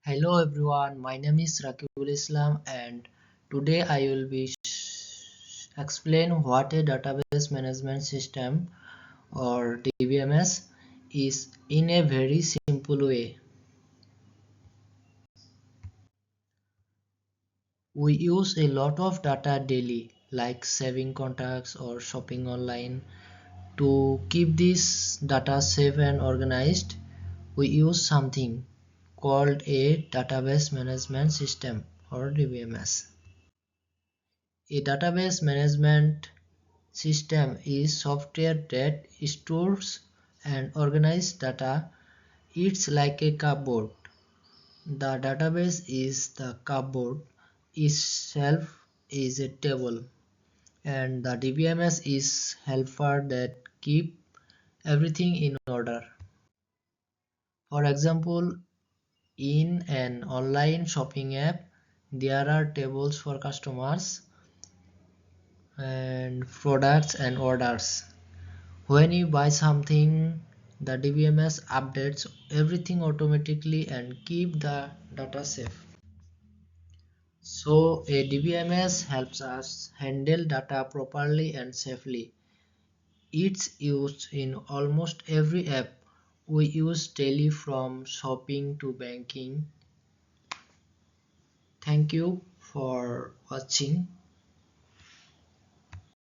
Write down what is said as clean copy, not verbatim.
Hello everyone, my name is Rakibul and today I will be explain what a database management system or DBMS is in a very simple way. We use a lot of data daily like saving contacts or shopping online. To keep this data safe and organized, we use something called a database management system or DBMS. A database management system is software that stores and organizes data. It's like a cupboard. The database is the cupboard, each shelf is a table, and the DBMS is helper that keep everything in order. For example, in an online shopping app, there are tables for customers and products and orders. When you buy something, the DBMS updates everything automatically and keep the data safe. So a DBMS helps us handle data properly and safely. It's used in almost every app we use daily from shopping to banking. Thank you for watching.